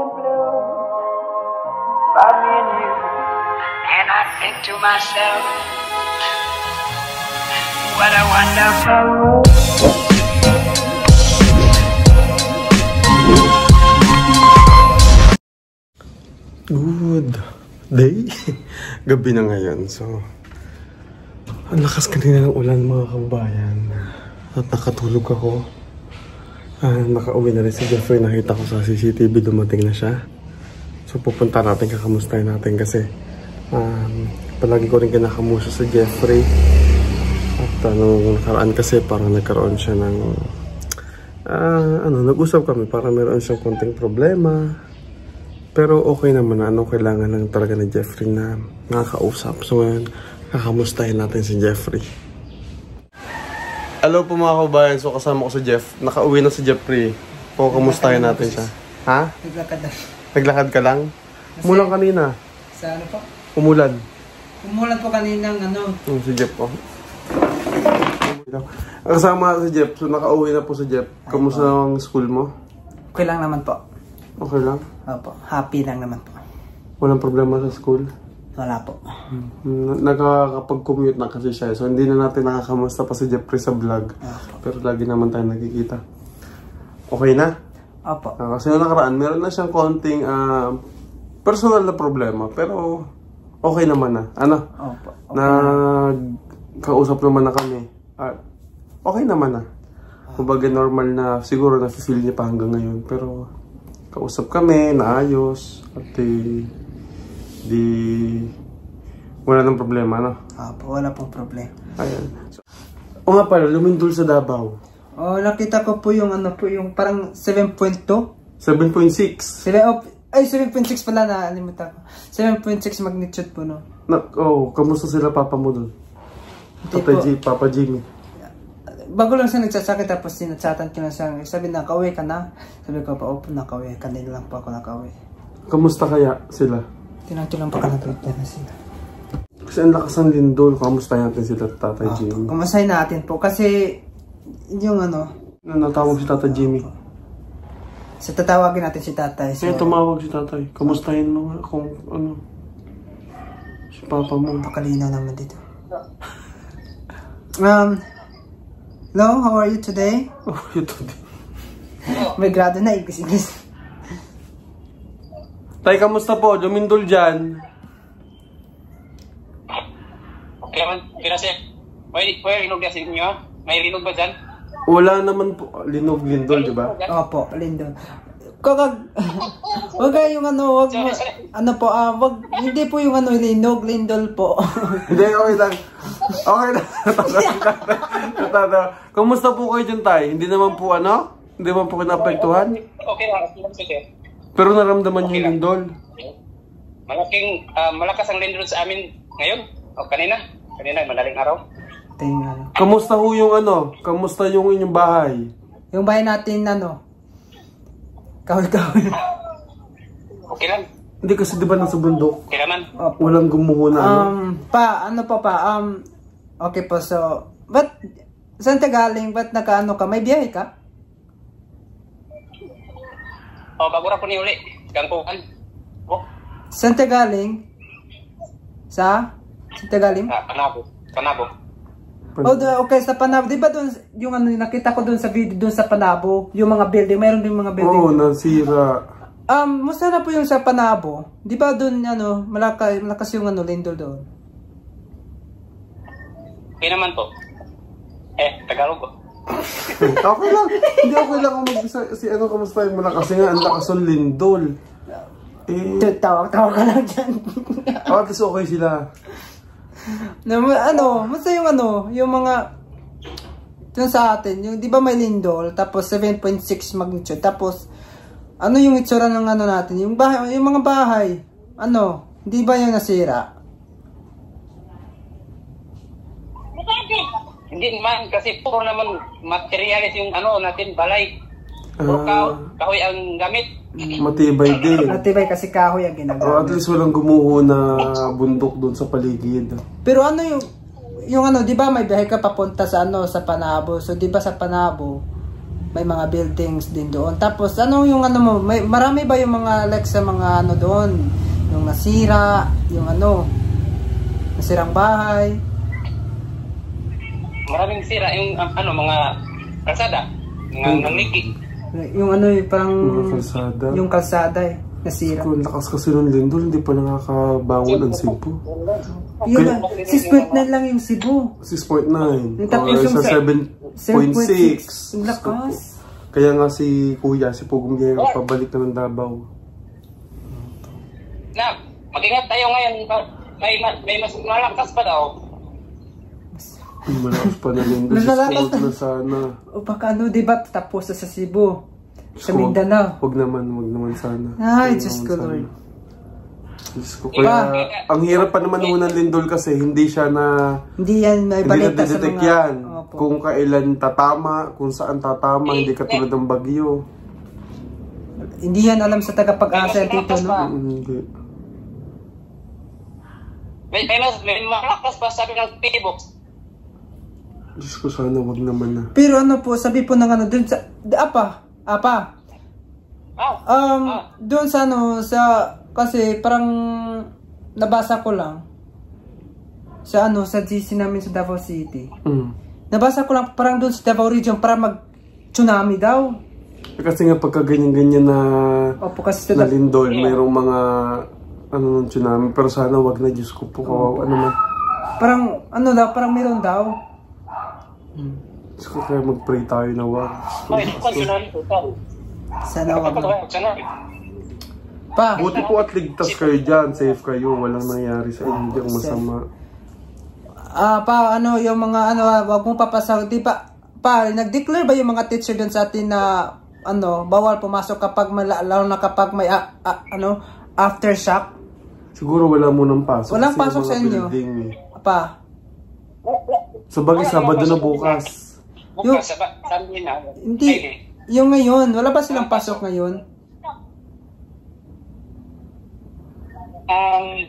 and blue by me and you. And I think to myself, what a wonderful world. Good day. Gabi na ngayon. So, ang lakas kanina ng ulan mga kabayan. At nakatulog ako. Nakauwi na rin si Jeffrey. Nakita ko sa CCTV dumating na siya. So, pupunta natin, kakamustahin natin kasi palagi ko rin kinakamusta sa Jeffrey. At nung nakaraan kasi parang nagkaroon siya ng nag-usap kami para meron siyang konting problema. Pero okay naman na. Anong kailangan lang talaga ni Jeffrey na nakakausap. So ngayon, kakamustahin natin si Jeffrey. Hello po mga kabayan. So kasama ko si Jeff. Nakauwi na si Jeffrey. O kamustahin natin siya. Ha? Naglakad na. Naglakad ka lang? Umulan kanina. Sa ano po? Umulan. Umulan po kaninang ano. Si Jeff po. Kasama si Jeff. So nakauwi na po si Jeff. Kamusta ang school mo? Okay lang naman po. Okay lang? Opo. Happy lang naman po. Walang problema sa school? Wala po. Nakakapag-commute na kasi siya. So hindi na natin nakakamusta pa si Jeffrey sa vlog. Opo. Pero lagi naman tayo nakikita. Okay na? Opo. Kasi nung nakaraan, meron na siyang konting personal na problema. Pero okay naman na. Ano? Opo. Okay. Nagkausap naman na kami. Okay naman na. Kumbaga normal na. Siguro na-feel niya pa hanggang ngayon. Pero kausap kami, naayos, at wala nang problema, no? Opo, wala pong problema. Ayan. So, o nga pala, lumindol sa Davao. Oh, nakita ko po yung ano po, yung parang 7.2? 7.6. 7.6 pala, nakalimutan ko. 7.6 magnitude po, no? Kamusta sila papa mo dun? Papa Jimmy. Bago lang siya nagsasakit, tapos sinatsatan ko na siya. Sabi na, kauwi ka na? Sabi ko pa, opo, nakauwi. Kanina lang po ako nakauwi. Kamusta kaya sila? Tinatulang pa ka na sila. Kasi ang lakas ng lindol. Kamusta natin sila, Tatay Jimmy? Kamustahin natin po. Kasi, yung ano... Natawag si Tatay Jimmy. So, tatawagin natin si Tatay. So, tumawag si Tatay. Kamustahin mo nga kung ano... Si Papa mo. Pakalinaw naman dito. Hello, how are you today? Oh, you today. May grado na, igis-igis. Tay, kamusta po? Lumindol dyan. Okay naman, pinasya. May linog na sa inyo? May linog ba dyan? Wala naman po. Linog, lindol, di ba? Opo, lindol. Wag yung ano, hindi po yung ano, linog, lindol po. Hindi, okay lang. Okay lang. Kamusta po kayo dyan, Tay? Hindi naman po ano? Hindi naman po kinapektuhan? Okay lang, pero naramdaman niyo yung lindol? Malakas ang lindol sa amin ngayon. O kanina, madaling araw. Kamusta ho yung ano? Kamusta yung inyong bahay? Yung bahay natin, ano? Kahoy-kahoy. Okay lang. Hindi kasi di ba nasa bundok? Okay naman. Walang gumuho na ano? Okay po, so, saan ka galing? Ba't nakaano ka? May biyahe ka? Bago na po ni uli. Gangkuhan. Saan ka galing? Saan ka galing? Panabo. Okay, sa Panabo. Di ba doon, yung ano, nakita ko doon sa video, doon sa Panabo, yung mga building, mayroon din mga building. Oo, nasira. Musta na po yung sa Panabo? Di ba doon, ano, malakas yung ano, lindol doon? Okay naman po. Tagalog ko. Okay lang. Hindi okay lang kung kamustahin mo na kasi nga, ang lakas ng lindol. Tawag ka lang dyan. At least okay sila. Basta yung ano, yung mga dun sa atin, yung di ba may lindol, tapos 7.6 magnitude, tapos ano yung itsura ng ano natin, yung bahay, yung mga bahay, ano, di ba yung nasira? Hindi naman, kasi puro naman materialis yung ano natin, balay. Puro kahoy ang gamit. Matibay din. Matibay kasi kahoy ang ginagamit. At least walang gumuho na bundok doon sa paligid. Pero ano yung ano, 'di ba may biyahe ka papunta sa ano sa Panabo. So 'di ba sa Panabo, may mga buildings din doon. Tapos ano yung ano mo, marami ba yung mga like sa mga ano doon, yung nasira, yung ano, nasirang bahay? Maraming sira yung ano mga kalsada, mga nangiki. Yung ano parang Mga kalsada. yung kalsada nasira. Kung lakas kasi ng lindol, hindi pa nakakabangon ang Cebu. Yun lang, 6.9 lang yung Cebu. 6.9. Tapos yung sa 7.6. Ang lakas. Kaya nga si Kuya, si Pugong Guerrero, pabalik na ng Davao. Na, mag-ingat tayo ngayon. May mas malakas pa daw. Malakas pa na lindol. Malakas Sa na sana. O baka ano, diba, tapos sa Cebu. Sa Diyos ko, Mindanao. Wag naman sana. Ay, Wag Diyos naman ko, sana. Lord. Diyos ko. Kaya, ang hirap pa naman ng lindol kasi hindi siya na... Hindi yan, may Hindi balita sa na-detect mga... yan. Opo. Kung kailan tatama, kung saan tatama, hindi katulad ng bagyo. Hindi yan alam sa tagapag-asa dito, no? Hindi. May malakas pa sabi ng P-box. Diyos ko, sana wag naman na. Pero ano po, sabi po ng ano, dun sa... Apa. Doon sa ano, sa... Kasi parang nabasa ko lang sa ano, sa GC namin sa Davao City. Nabasa ko lang parang doon sa Davao Region para mag-tsunami daw. Kasi nga pagka ganyan-ganyan na, Opo, kasi na lindol, mayroong mga ano ng tsunami. Pero sana wag na, Diyos ko po. Ano na. parang ano daw, parang meron daw. Diyos ko, kaya mag-pray tayo na wag. Sana wag na. Pa, Buti po at ligtas kayo dyan, safe kayo, walang nangyari sa inyo, hindi ang masama. pa, ano, yung mga, ano, wag mong papasahod, di ba, nag-declare ba yung mga teacher dun sa atin na, ano, bawal pumasok kapag, lalo na kapag may, ano, aftershock? Siguro wala mo nang pasok. Walang kasi pasok yung sa mga inyo? building, eh. Pa, Sa bagay, Sabado na bukas. Bukas, sabi na. hindi, yung ngayon, wala ba silang pasok ngayon?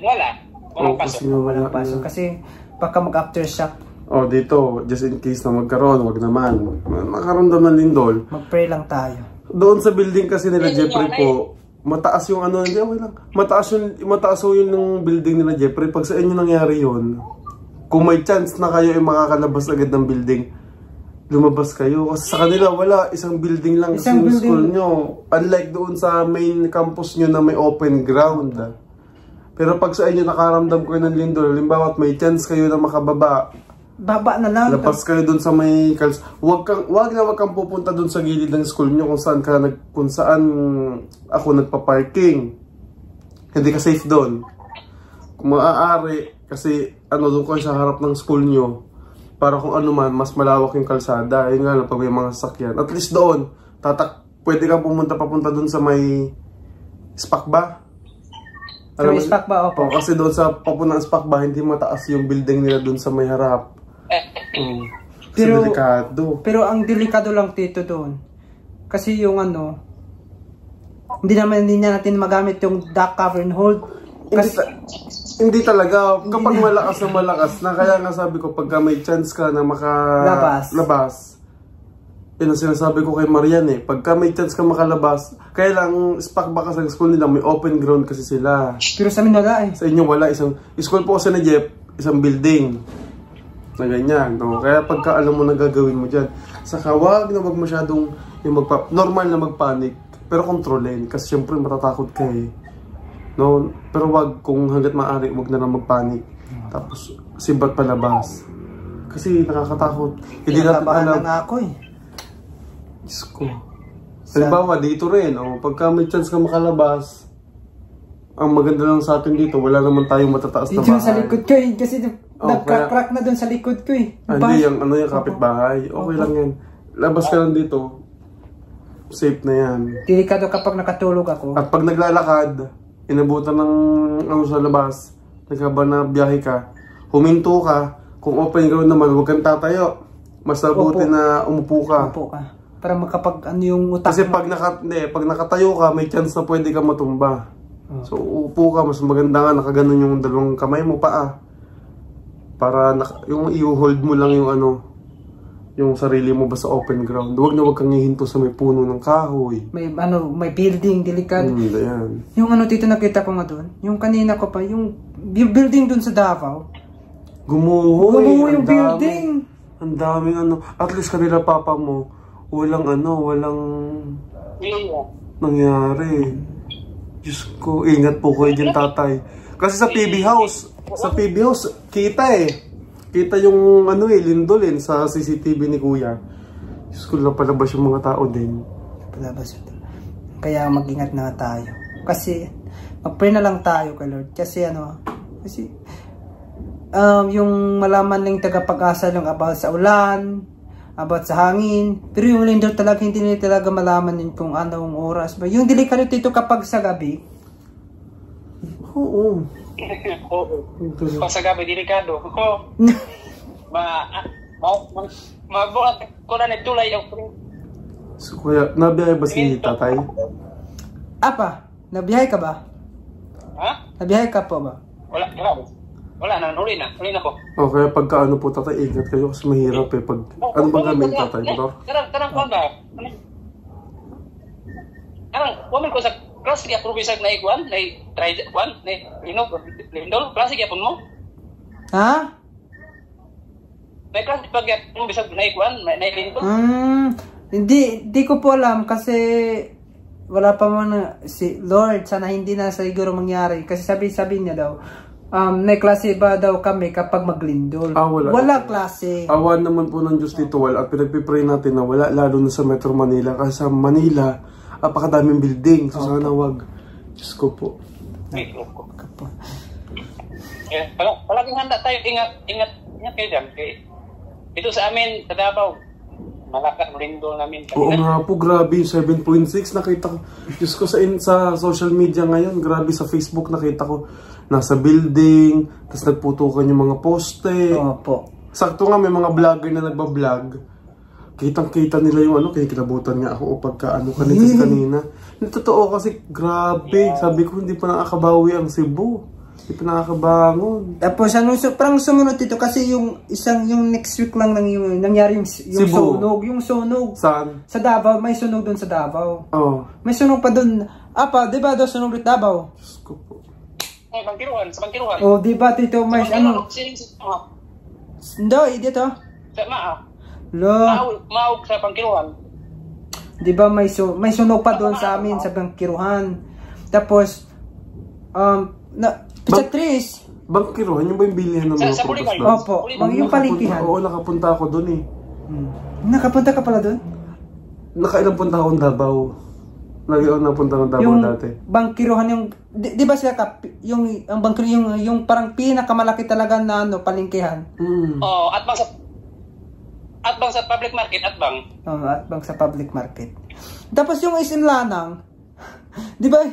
Wala. Walang pasok. Kasi wala Pasok, na. kasi baka mag-aftershock, Dito, just in case na magkaroon, wag naman. Makaramdam ng lindol. mag-pray lang tayo. Doon sa building kasi nila Jeffrey po, mataas yung ano, hindi, okay lang. Mataas yung ng building nila Jeffrey. Pag sa inyo nangyari yun, kung may chance na kayo ay makakalabas agad ng building, lumabas kayo. Kasi sa kanila, wala. Isang building lang kasi yung school nyo. Unlike doon sa main campus nyo na may open ground. Pero pag sa inyo nakaramdam ko ng lindol, halimbawa at may chance kayo na makababa, Baba na lang. labas kayo doon sa may wag kang pupunta doon sa gilid ng school nyo kung saan ako nagpa-parking. Hindi ka safe doon. Kung maaari, kasi ano doon ko sa harap ng school nyo, para kung ano man, mas malawak yung kalsada. Ayun nga lang, pag may mga sasakyan. At least doon, pwede kang papunta doon sa may SPAC ba? Sa may SPAC ba? Opo. Kasi doon sa papunang SPAC ba, hindi mataas yung building nila doon sa may harap. Pero, delikado. Pero ang delikado lang dito doon. Kasi yung ano, hindi na natin magamit yung duck cover and hold. Kasi, Hindi talaga. Kapag malakas na, kaya nga sabi ko, pagka may chance ka na makalabas, yun ang sinasabi ko kay Marian eh. Pagka may chance ka makalabas, kaya lang, SPAC ba kasi school nila, may open ground kasi sila. pero sa amin wala eh. Sa inyo wala. School po kasi na Jeff, isang building. Na ganyan. No? Kaya pagka alam mo na gagawin mo dyan, saka wag masyadong normal na magpanik, pero kontrolin. Kasi syempre matatakot ka eh. No? Pero wag, kung hanggat maaari, wag na lang magpanik. Tapos, sibat palabas. Kasi nakakatakot. Hindi natin alam. Na ako eh. Diyos ko. Halimbawa, dito rin. Pagka may chance ka makalabas, ang maganda lang sa atin dito, wala naman tayong matataas na Dito bahay. sa likod ko eh. Kasi nagkrak-crack na doon sa likod ko eh. Hindi, yung kapitbahay. Okay lang yan. Labas ka lang dito. Safe na yan. Delikado kapag nakatulog ako. At pag naglalakad, inabutan ng sa labas, nagkaba na biyahe ka, huminto ka, kung open ground naman, huwag kang tatayo. Mas mabuti na umupo ka. Upo ka. Para makapag ano yung utak Kasi mo. pag nakatayo ka, may chance na pwede ka matumba. So upo ka, mas maganda nga nakaganon yung dalawang kamay mo paa. Para yung i-hold mo lang yung yung sarili mo ba sa open ground. Huwag na huwag kang hihinto sa may puno ng kahoy. May building, delikado. Yan. Yung tito nakita ko nga doon, yung kanina ko pa, yung building doon sa Davao. Gumuho yung building. Ang daming at least kanila papa mo, walang nangyari. Diyos ko, ingat po kayo dyan, tatay. Kasi sa PB House, kita kita yung lindol sa CCTV ni kuya. Diyos ko, napalabas yung mga tao din. Palabas ito. Kaya mag-ingat na tayo. Kasi, mag-pray na lang tayo kay Lord. Kasi yung malaman lang tagapag-asa lang about sa ulan, about sa hangin. Pero yung lindol talaga, hindi nila talaga malaman yun kung anong oras ba. Yung delikado dito kapag sa gabi. Oo. Pag sa gabi, delikado. Mabuhat ko na nitulay yung... So, kuya, nabiyahe ba si tatay? Apa? Nabiyahe ka ba? Ha? Nabiyahe ka po ba? Wala na, huli na po. Okay, pagka po tatay, ingat kayo kasi mahirap Pag, ano bang gamit tatay? Motor? Karang ko ba? Waman ko sa klase kaya probisag na ikuan, na try one, na lindol, klase kaya mo? Ha? May klase pag probisag na ikuan, na lindol? Hindi ko po alam kasi wala pa man si Lord, sana hindi na siguro mangyari kasi sabi niya daw may klase ba daw kami kapag maglindol? Wala klase. Awan naman po ng Diyos dito, at pinagpipray natin na wala, lalo na sa Metro Manila. Kasi sa Manila, apakadaming building. So sana wag. Diyos ko po. Palaging handa tayo. Ingat kayo dyan. Dito sa amin, sa Davao, malakas lindol namin. Oo nga po, grabe. 7.6 nakita ko. Diyos ko sa social media ngayon, grabe sa Facebook nakita ko. Nasa building, tapos nagputukan yung mga poste. Opo. Sakto nga may mga vlogger na nagbablog. Kitang-kita nila yung kinabutan nga ako kanina. Totoo kasi grabe. Sabi ko hindi pa nakakabawi ang Cebu. Hindi pa nakakabangon. Tapos parang sumunod dito kasi yung next week lang nangyari yung sunog. Yung sunog. Saan? Sa Davao. May sunog doon sa Davao. Oh. May sunog pa doon. Di ba daw sunog doon Davao? Diyos ko po. Sa Bangkiruhan. Oh, di ba dito may dito. Sa Maog sa Bangkiruhan. Di ba may sunog pa doon sa amin sa Bangkiruhan. Tapos Pichatris. Bangkiruhan, yung ba yung bilihan ng mga Buligay? Opo, yung palikihan. Oo, nakapunta ako doon Nakapunta ka pala doon? Nakailang punta akong Davao. Lagi ako napunta ng Davao dati. Bangkiruhan yung di ba sila ang Bangkiruhan yung parang pinakamalaki talaga na palengkehan. Oh, atbang sa public market, atbang. Oh, atbang sa public market. Tapos yung SM Lanang, di ba?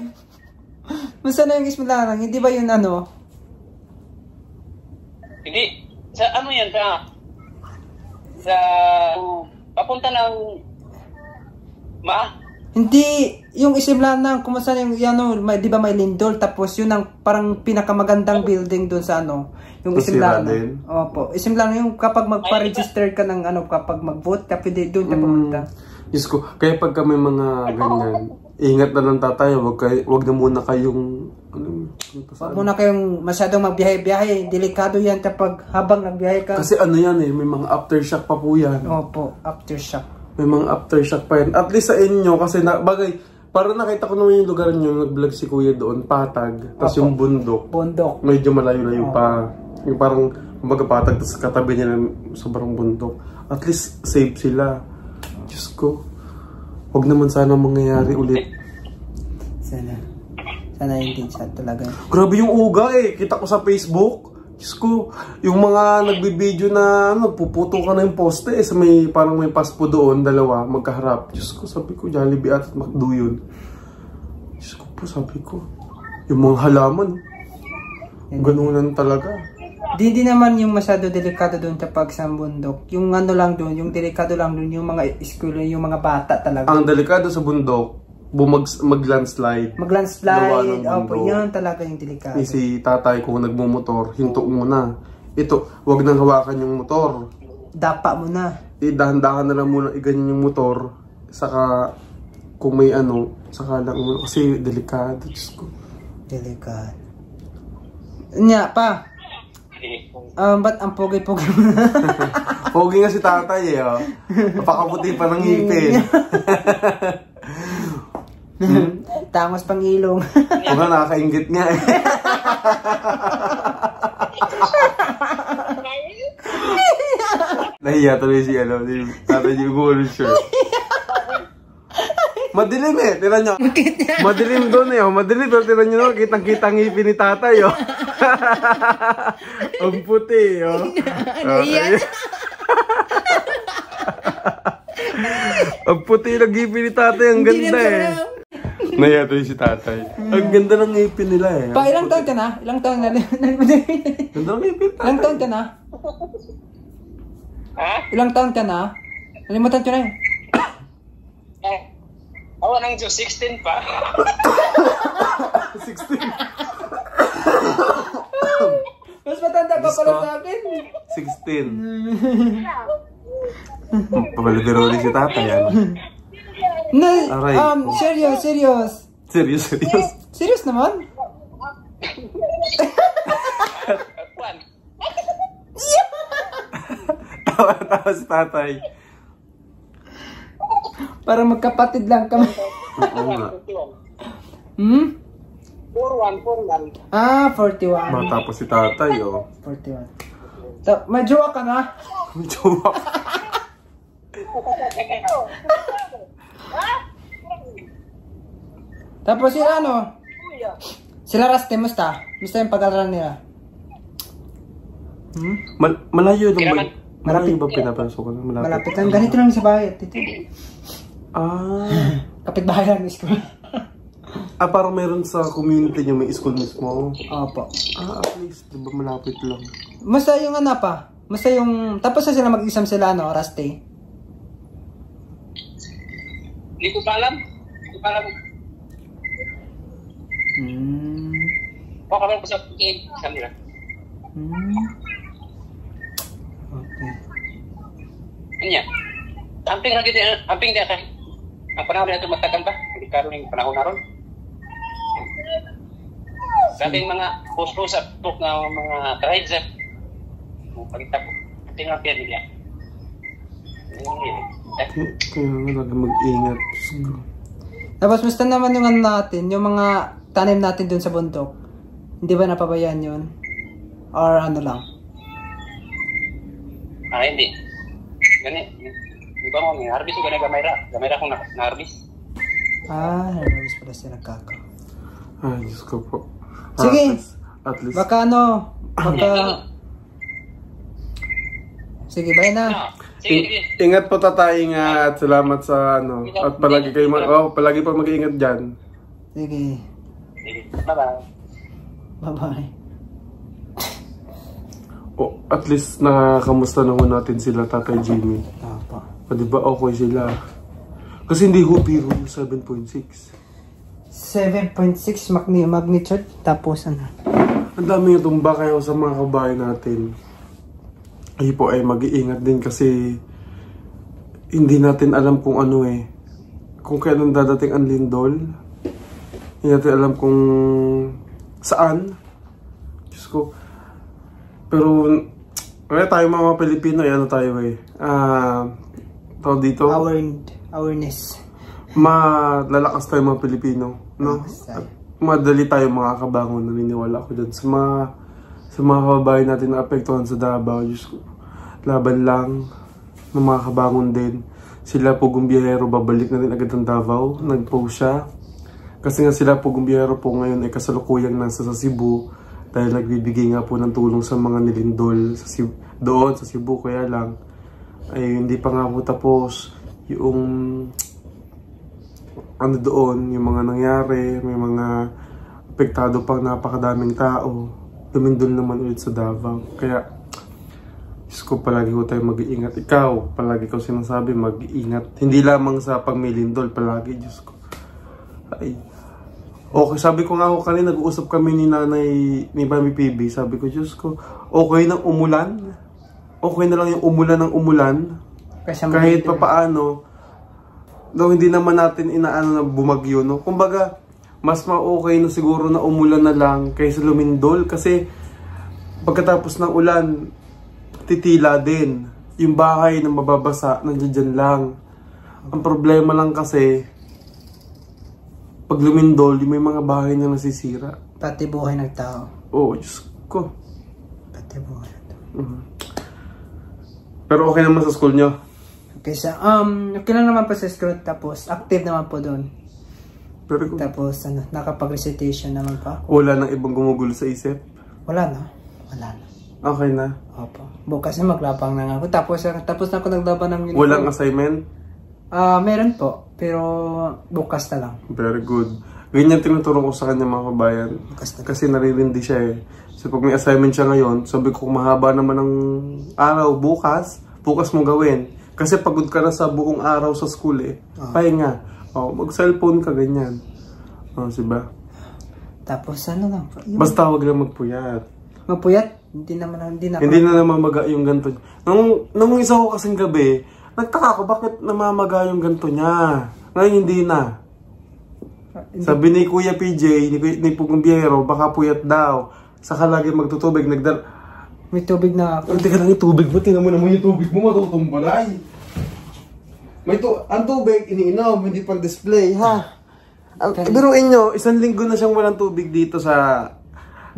Masa na yung SM Lanang, hindi ba yun Hindi. Sa yan sa papunta ng Hindi, yung SM Lanang, kumusta yung di ba may lindol, tapos yun ang parang pinakamagandang building doon sa yung SM Lanang. Opo, SM Lanang yung kapag magpa-register ka ng kapag mag-vote, kapag doon ka pumunta. Diyos ko, kaya pagka may mga ganyan, ingat na lang tatay, wag na muna kayong wag muna kayong masyadong magbiyahe-biyahe, delikado yan kapag habang nagbiyahe ka. Kasi yan may mga aftershock pa po yan. Opo, aftershock. May mga aftershock pa yan. At least sa inyo, kasi parang nakita ko naman yung lugar nyo, nag-vlog si kuya doon, Patag. Tapos yung bundok. Medyo malayo-layo pa. Yung parang magpatag, tapos katabi niya ng sobrang bundok. At least safe sila. Diyos ko. Huwag naman sana mangyayari ulit. Sana hindi siya talaga. Grabe yung uga Kita ko sa Facebook. Diyos ko, yung mga nagbibideo na puputo ka na yung poste sa parang may paspo doon, dalawa, magkaharap. Diyos ko, sabi ko, Jollibee at McDo yun. Diyos ko po, sabi ko, yung mga halaman, ganunan talaga. Hindi naman yung masyado delikado doon kapag sa bundok. Yung lang doon, yung delikado lang doon, yung mga school, yung mga bata talaga. Ang delikado sa bundok, mag-landslide. Mag-landslide, opo, yun talaga yung delikado. Si tatay kung nagmumotor, hinto muna. Ito, wag nang hawakan yung motor. Dapa mo na. dahan-dahan na lang muna iganyan yung motor. Saka, kung may ano, saka lang muna. Kasi delikado, Diyos ko. Delikado. Nya, pa. Ba't ang pogi-pogi mo na? Pogi nga si tatay eh, oh. Napakaputi pa ng ngipin. Tangos pang ilong. O nga, nakakaingit nga eh. Nahiya tuloy si ano, si tatay yung gulong shirt. Madilim eh, tira nyo. Madilim doon eh, oh. Madilim, pero tira nyo, kitang-kita ngipin ni tatay, oh. Ang puti, oh. Ang puti ng ngipin ni tatay, ang ganda eh. Nahiya tuloy si tatay. Ang ganda ng ngipin nila eh. Pa, ilang taon ka na? Ilang taon na? Ganda ng ngipin tatay. Ilang taon ka na? Ha? Ilang taon ka na? Nalimutan ko na yun. Awa nang Diyos, 16 pa. 16. Mas matanda ka pala sa akin. 16. Pabalibiro ulit si tatay, ano? Aray. Serious. Serious? Serious naman? Tawa si tatay. Para magkapatid lang kami. Oo nga. 41. Ah, 41. Matapos si tatay, oh. 41. May jowa ka na? Jowa. Tapos sila ano? Sila Raste, musta? Musta yung pag-aaral nila? Malayo lang ba? Malapit. Malayo ba pinapasok ko? Malapit lang. Ganito lang sa bahay. Dito. Kapit bahay lang ng school. Parang meron sa community nyo, may school mismo? Opo. At least, di ba malapit lang? Musta yung ano pa? Musta yung... Tapos na sila mag-exam sila, no? Raste. Hindi ko pa alam. Baka lang ko sa exam nila. Okay. Kanya. Amping lagi din, amping dia kan. Ang panahon na ito matagal ba? Hindi karoon yung panahon na ron. Dating mga post-post sa book na mga tribes eh. Pagkita ko, tingnan natin niya. Kaya nga lagi mag-ingat. Tapos musta naman yung ano natin, yung mga tanim natin dun sa bundok. Hindi ba napabayaan yun? Or ano lang? Hindi. Gani. Di ba mo, harvest ko gani gamay ra kung na-harvest. Harvest pala sila kaka. Diyos ko po. Sige. At least. Baka ano, sige, bye na. Sige. Ingat po tatay, ingat. Salamat sa ano. At palagi kayo palagi po mag-iingat diyan. Sige. Bye-bye. Bye-bye. At least nakakamusta naman natin sila, Tatay Jimmy. Apa. Di ba okay sila? Kasi hindi ho biro yung 7.6. 7.6 magnitude. Tapos ano? Ang dami yung tumba kaya sa mga kabahay natin. Ay po ay mag-iingat din kasi hindi natin alam kung ano eh. Kung kailan dadating ang lindol. Hindi natin alam kung saan. Diyos ko. Pero tayo mga Pilipino, ano tayo eh. Tawag dito. Awareness. Malalakas tayo mga Pilipino. No? At madali tayo makakabangon. Naniniwala ako dyan. Sa mga kababayan natin na apektuhan sa Davao. Diyos ko. Laban lang ng mga kabangon din. Sila Pugong Biyahero, babalik na rin agad ng Davao. Nag-post siya. Kasi nga sila Pugong Biyahero po ngayon ay kasalukuyang nasa sa Cebu. Dahil nagbibigay nga po ng tulong sa mga nilindol doon sa Cebu. Kaya lang, ay hindi pa nga po tapos yung ano doon, yung mga nangyari, may mga apektado pang napakadaming tao. Lumindol naman ulit sa Davao. Kaya, Diyos ko, palagi ko tayo mag-iingat. Ikaw, palagi ko sinasabi, mag-iingat. Hindi lamang sa pagmilindol, palagi, Diyos ko. Ay. Okay, sabi ko nga ako kanina, nag-uusap kami ni Mami PB. Sabi ko, Diyos ko, okay nang umulan? Okay na lang yung umulan ng umulan? Kahit pa paano, though hindi naman natin inaano na bumagyo, no? Kumbaga, mas ma-okay na siguro na umulan na lang kaysa lumindol. Kasi, pagkatapos ng ulan, titila din. Yung bahay na mababasa, nandiyan lang. Ang problema lang kasi, pag lumindol, yung may mga bahay na nasisira. Pati buhay ng tao. Oo, Diyos ko. Pati buhay ng tao. Pero okay naman sa school nyo? Okay, okay lang naman po sa school. Tapos, active naman po doon. Pero, Tapos, nakapag-recitation naman pa. wala nang ibang gumugulo sa isip? Wala na. Wala na. Okay na. Opo. Bukas na maglabang na nga ako. Tapos na ako naglaban ng uniform. Walang assignment? Meron po. Pero bukas na lang. Very good. Ganyan tinuturo ko sa kanya mga kabayan. Kasi naririndi siya eh. So pag may assignment siya ngayon, sabi ko kung mahaba naman ng araw bukas mo gawin. Kasi pagod ka na sa buong araw sa school eh. Pahinga. Mag-cellphone ka ganyan. Diba? Tapos ano lang. Basta huwag lang magpuyat. Magpuyat? Hindi na namamaga yung ganto. Nung isa ko kasing gabi, nagtaka ko bakit namamaga yung ganto niya. Ngayon hindi na. Sabi ni Kuya PJ, ni Pugong Biyero, baka puyat daw. Saka lagi magtutubig. May tubig na ako. Hindi ka lang yung tubig mo. Tingnan mo naman yung tubig mo. Matutumbalay. Ang tubig, iniinom. Hindi pang display, ha? Biruin nyo, 1 linggo na siyang walang tubig dito sa...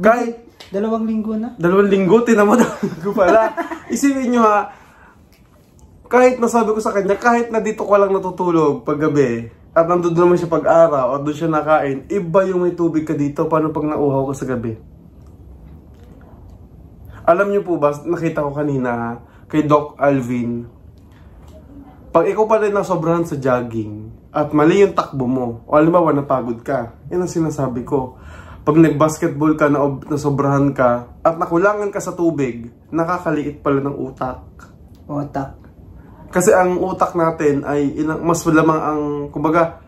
Kahit... 2 linggo na? 2 linggo, tinamo 2 linggo pala. Isipin nyo ha, kahit nasabi ko sa kanya, kahit na dito ko lang natutulog pag gabi, at nandun naman siya pag-araw, at doon siya nakain, iba yung may tubig ka dito, paano pag nauhaw ka sa gabi? Alam nyo po ba, nakita ko kanina kay Doc Alvin, pag ikaw pa rin nasobrahan sa jogging, at mali yung takbo mo, o alimbawa napagod ka, yan ang sinasabi ko. Pag nag-basketball ka, nasobrahan ka, at nakulangan ka sa tubig, nakakaliit pala ng utak. Utak. Kasi ang utak natin ay mas lamang ang, kumbaga,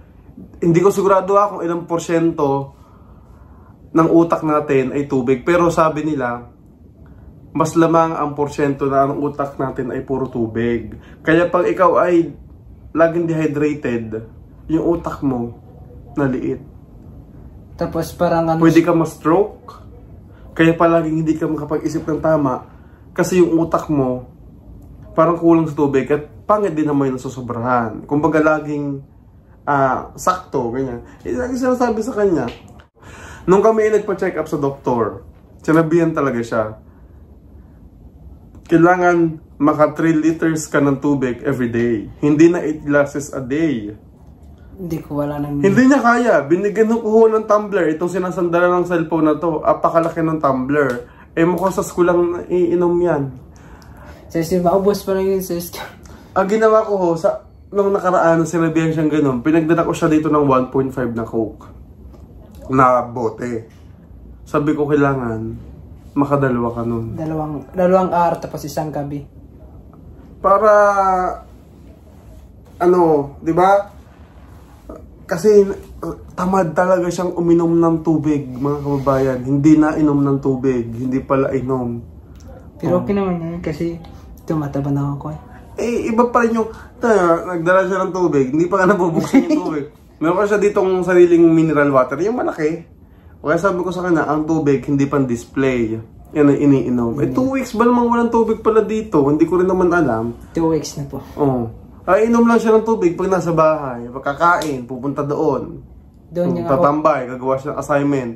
hindi ko sigurado kung ilang porsyento ng utak natin ay tubig. Pero sabi nila, mas lamang ang porsyento na ang utak natin ay puro tubig. Kaya pag ikaw ay laging dehydrated, yung utak mo, naliit. Tapos parang ano... Pwede ka ma-stroke. Kaya palaging hindi ka makapag-isip ng tama. Kasi yung utak mo, parang kulang sa tubig. At pangit din naman yung nasusobrahan. Kumbaga laging sakto, ganyan. Lagi sinasabi sa kanya. Nung kami nagpa-check up sa doktor, sinabihan talaga siya, kailangan maka 3 liters ka ng tubig every day. Hindi na 8 glasses a day. Hindi ko wala nang... Hindi niya kaya. Binigyan ko ng tumbler. Itong sinasandala ng cellphone na to. Apakalaki ng tumbler. Mukhang sa school lang iinom yan. Kasi maubos pa lang yun sis. Ang ginawa ko nung nakaraan, sinabihan siyang ganun, pinagdala ko siya dito ng 1.5 na Coke. Na bote. Sabi ko kailangan makadalawa ka nun. Dalawang araw tapos isang gabi. Para di ba? Kasi tamad talaga siyang uminom ng tubig, mga kababayan. Hindi na inom ng tubig, hindi pala inom. Pero okay naman yan kasi tumataba na ako iba pa rin yung nagdala siya ng tubig, hindi pa nga nabubuksan yung tubig. Meron ka siya ditong sariling mineral water, yung malaki. Kaya sabi ko sa kanya, ang tubig hindi pang display. Yan ang iniinom. 2 weeks ba namang walang tubig pala dito? Hindi ko rin naman alam. 2 weeks na po. Inom lang siya ng tubig pag nasa bahay. Pagkakain, pupunta doon. Doon niya tatambay, gagawa siya ng assignment.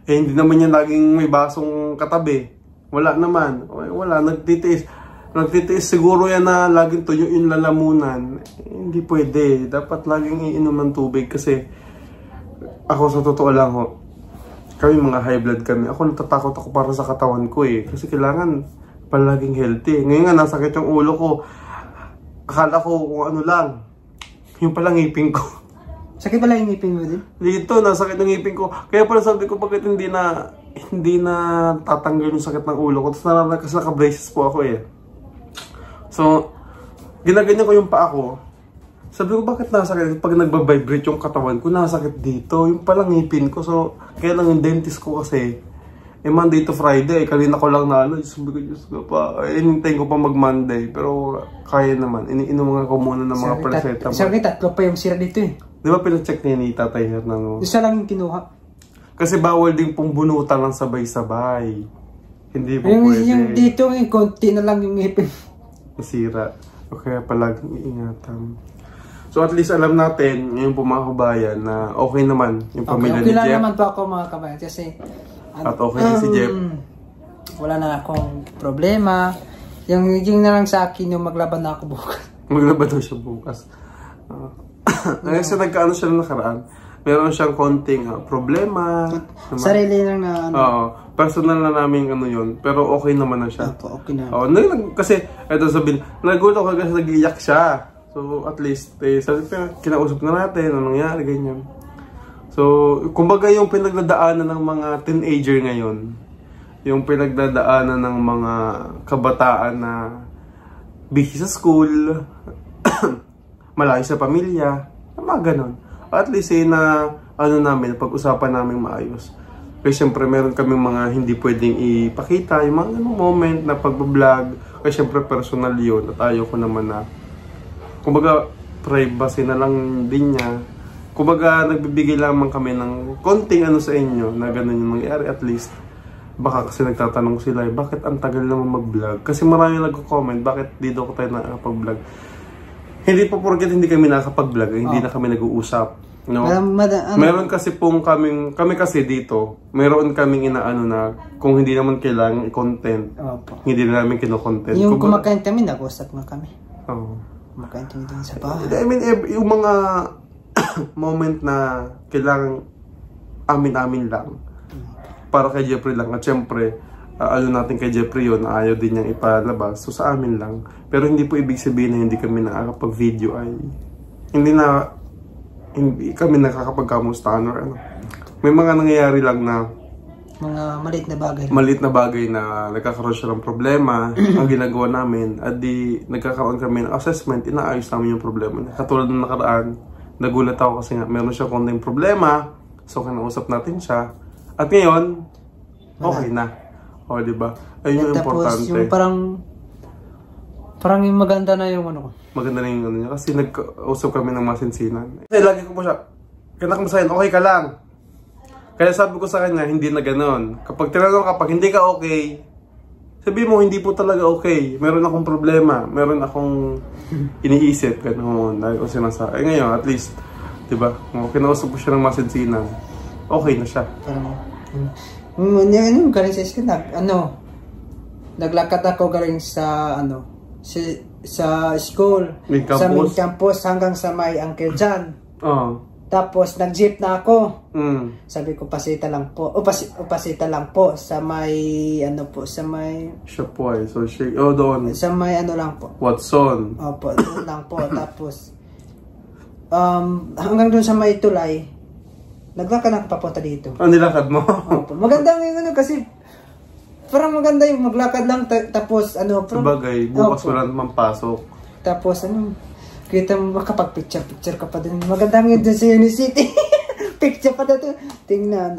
Hindi naman niya laging may basong katabi. Wala naman. Wala, nagtitiis. Nagtitiis siguro yan na laging tuyo yung lalamunan. Hindi pwede. Dapat laging iinom ng tubig kasi ako sa totoo lang kami mga high blood kami. Ako natatakot ako para sa katawan ko eh. Kasi kailangan palaging healthy. Ngayon nga nasakit yung ulo ko. Akala ko kung ano lang. Yung palang ngipin ko. Sakit pala yung ngipin mo din? Dito, nasakit yung ngipin ko. Kaya pala sabi ko bakit hindi na tatanggal yung sakit ng ulo ko. Tapos kasi naka-braces po ako eh. So, ginaganyan ko yung paa ko. Sabi ko bakit nasakit? Pag nagbabibrate yung katawan ko, nasakit dito. Yung palang ngipin ko. So, kaya lang yung dentist ko kasi Monday to Friday, kanina ko lang na sabi ko, Diyos ko pa, hinintay ko pa mag-Monday, pero kaya naman, iniinom ko muna ng mga preseta. Sabi, tatlo pa yung sira dito eh. Di ba pinacheck niya ni Tatay Hernando? Isa lang yung kinuha. Kasi bawal din pong bunutan ng sabay-sabay. Hindi po pwede. Yung dito, yung konti na lang yung ngipin. Masira. O kaya palaging iingatan. So at least alam natin, ngayon po mga kabayan, na okay naman yung pamilya ni Jeff. Okay lang naman po ako mga kabayan kasi at okay na si Jeff. Wala na akong problema. Yung na lang sa akin, yung maglaban na ako bukas. Maglaban na siya bukas. Kasi nagkaano siya na nakaraan. Meron siyang konting problema. Sarili lang na ano. Personal na namin ano yun. Pero okay naman na siya. Okay na. Kasi, eto sabihin, nagulo ko kasi nag-iyak siya. So, at least, sabi ko, kinausap na natin, anong nangyari, ganyan. So, kumbaga yung pinagdadaanan ng mga teenager ngayon, yung pinagdadaanan ng mga kabataan na busy sa school, malayo sa pamilya, mga ganon. At least na ano namin, pag-usapan namin maayos. Kasi syempre meron kaming mga hindi pwedeng ipakita, yung mga moment na pag-vlog. Kasi syempre personal yun at ayaw ko naman na, kumbaga privacy na lang din niya. Kumbaga nagbibigay lamang kami ng konting ano sa inyo na ganun yung nangyari at least. Baka kasi nagtatanong sila, bakit ang tagal naman mag-vlog? Kasi marami nagko-comment, bakit dito ko tayo nakakapag-vlog? Hindi po porket hindi kami nakakapag-vlog, hindi na kami nag-uusap. No? Meron kasi pong kami kasi dito, meron kaming inaano na kung hindi naman kailangan i-content, hindi na namin kino-content. Yung kumakain kami, nag-usap na kami. Oo. Kumakain kami doon sa bahay. I mean, yung mga moment na kailangan amin-amin lang. Para kay Jeffrey lang. At syempre, ano natin kay Jeffrey yun, ayaw din niyang ipalabas. So sa amin lang. Pero hindi po ibig sabihin na hindi kami nakakapag-video ay hindi kami nakakapagkamustahan or ano. May mga nangyayari lang na mga maliit na bagay. Maliit na bagay na nagkakaroon siya ng problema. Ang ginagawa namin, at di nagkakaroon kami ng assessment, inaayos namin yung problema niya. Katulad ng nakaraan, nagulat ako kasi nga meron siya konting problema. So kinausap natin siya. At ngayon, okay na. O, diba? Ayun yung importante. Tapos yung parang yung maganda na yung ano ko. Maganda na yung ano niya. Kasi nag-usap kami ng masinsinan. Kasi lagi ko po siya, kinakamasahin, okay ka lang. Kaya sabi ko sa kanya, hindi na ganon. Kapag tinanong kapag hindi ka okay, sabi mo, hindi po talaga okay. Meron akong problema. Meron akong iniisip. Ganon. Lagi ko sinasa. Ngayon, at least, diba? Kinausap ko siya ng masinsinan. Okay na siya. Galing sa school, naglakad ako galing sa sa school, sa main campus hanggang sa may Uncle John. Tapos nag-jeep na ako. Sabi ko pasita lang po. Pasita lang po sa may sa may Shopway. So doon. Sa may lang po. Watson. Opo, doon lang po. Tapos hanggang doon sa may tulay. Naglakad ako papunta dito. Nilakad mo? Opo. Maganda yung kasi parang maganda yung maglakad lang tapos sabagay, bukas wala naman pasok. Tapos kita mo makapag-picture ka pa din. Maganda nga dun sa Unicity. Picture pa dito. Tingnan.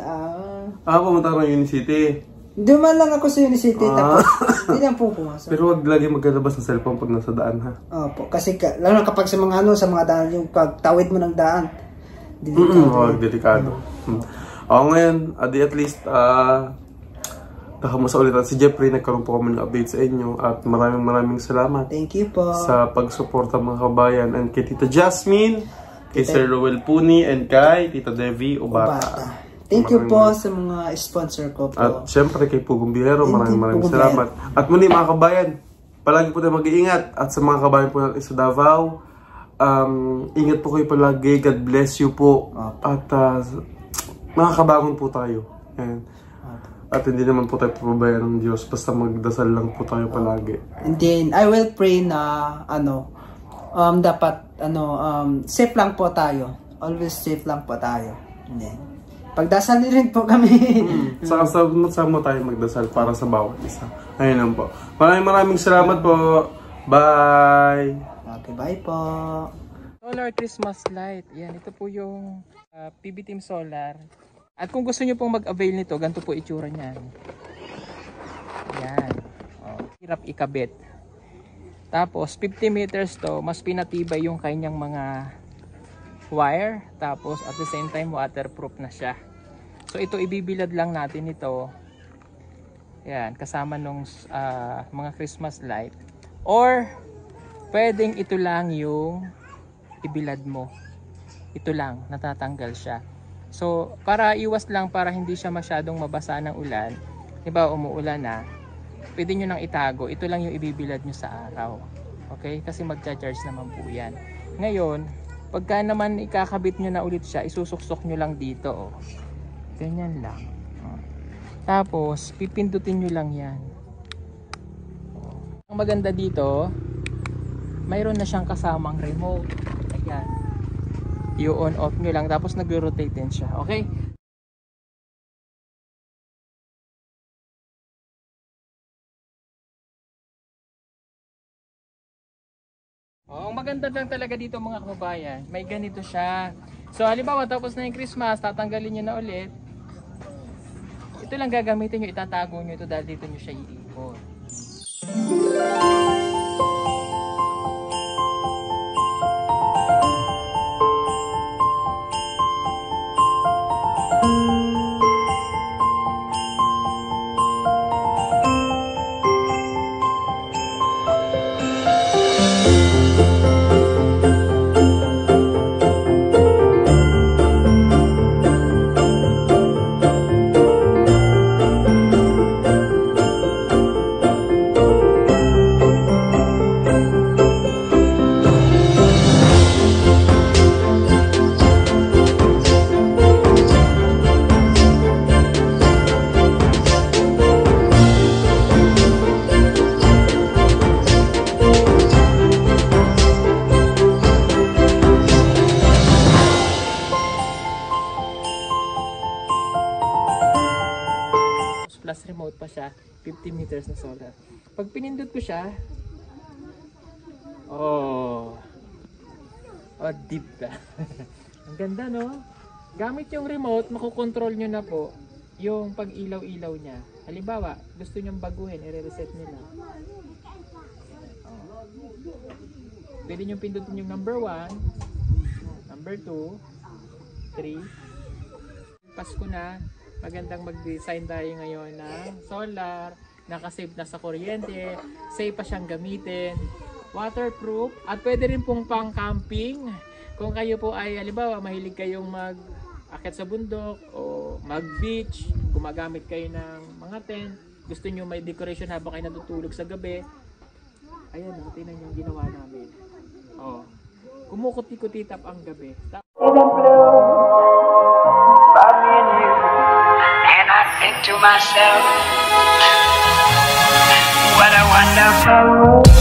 Pumunta ka ng Unicity. Duman lang ako sa Unicity. Tapos hindi lang po pumasok. Pero wag lagi maglalabas ng cellphone pag nasa daan ha. Opo. Kasi lalo kapag sa mga sa mga daan, yung pagtawid mo ng daan. Delikado. Ngayon, at least, nakamusta ulit si Jeffrey. Nagkaroon po kami ng update sa inyo. At maraming salamat. Thank you po. Sa pagsuporta mga kabayan. And kay Tita Jasmine, kay Sir Rowel Puni, and kay Tita Devi Ubata. Thank you po sa mga sponsor ko po. At syempre kay Pugong Bihero, maraming salamat. At muli mga kabayan, palagi po tayo mag-iingat. At sa mga kabayan po natin sa Davao, ingat po kayo palagi. God bless you po. At makakabangon po tayo. At hindi naman po tayo pababayaan ng Diyos. Basta magdasal lang po tayo palagi. And then I will pray na dapat safe lang po tayo. Always safe lang po tayo. And then pagdasal rin po kami. Sama tayo magdasal para sa bawat isa. Ayun lang po. Maraming salamat po. Bye! Okay, bye po. Solar Christmas light. Yan, ito po yung PB Team Solar. At kung gusto nyo pong mag-avail nito, ganito po itsura niyan. Yan. Oh, hirap ikabit. Tapos 50 meters to, mas pinatibay yung kanyang mga wire. Tapos at the same time waterproof na siya. So ito ibibilad lang natin ito. Yan, kasama nung mga Christmas light. Or pwedeng ito lang yung ibilad mo. Ito lang, natatanggal siya. So, para iwas lang, para hindi siya masyadong mabasa ng ulan, diba umuulan na, pwede nyo nang itago, ito lang yung ibibilad nyo sa araw. Okay? Kasi magcha-charge naman po yan. Ngayon, pagka naman ikakabit nyo na ulit siya, isusuksok nyo lang dito. Oh. Ganyan lang. Oh. Tapos, pipindutin nyo lang yan. Oh. Ang maganda dito, mayroon na siyang kasamang remote. Ayan. I-on off nyo lang tapos nag-rotate din siya. Okay? Oh, ang maganda lang talaga dito mga kababayan, may ganito siya. So halimbawa tapos na yung Christmas, tatanggalin nyo na ulit. Ito lang gagamitin nyo, itatago nyo ito dahil dito nyo siya iikot. Plus remote pa siya, 50 meters na solar. Pag pinindot ko siya, oh deep ka. Ang ganda, no? Gamit yung remote, makokontrol nyo na po yung pag ilaw-ilaw niya. Halimbawa, gusto nyong baguhin, i-reset nyo lang. Oh. Pwede nyo pindutin yung number 1, number 2, 3. Pasko na. Magandang mag-design tayo ngayon ng solar, nakasave na sa kuryente, safe pa siyang gamitin, waterproof, at pwede rin pong pang camping. Kung kayo po ay, halimbawa, mahilig kayong mag-akit sa bundok o mag-beach, gumagamit kayo ng mga tent, gusto nyo may decoration habang kayo natutulog sa gabi, ayan, tingnan nyo yung ginawa namin. Oh, kumukuti-kutitap ang gabi. And I think to myself, what a wonderful world.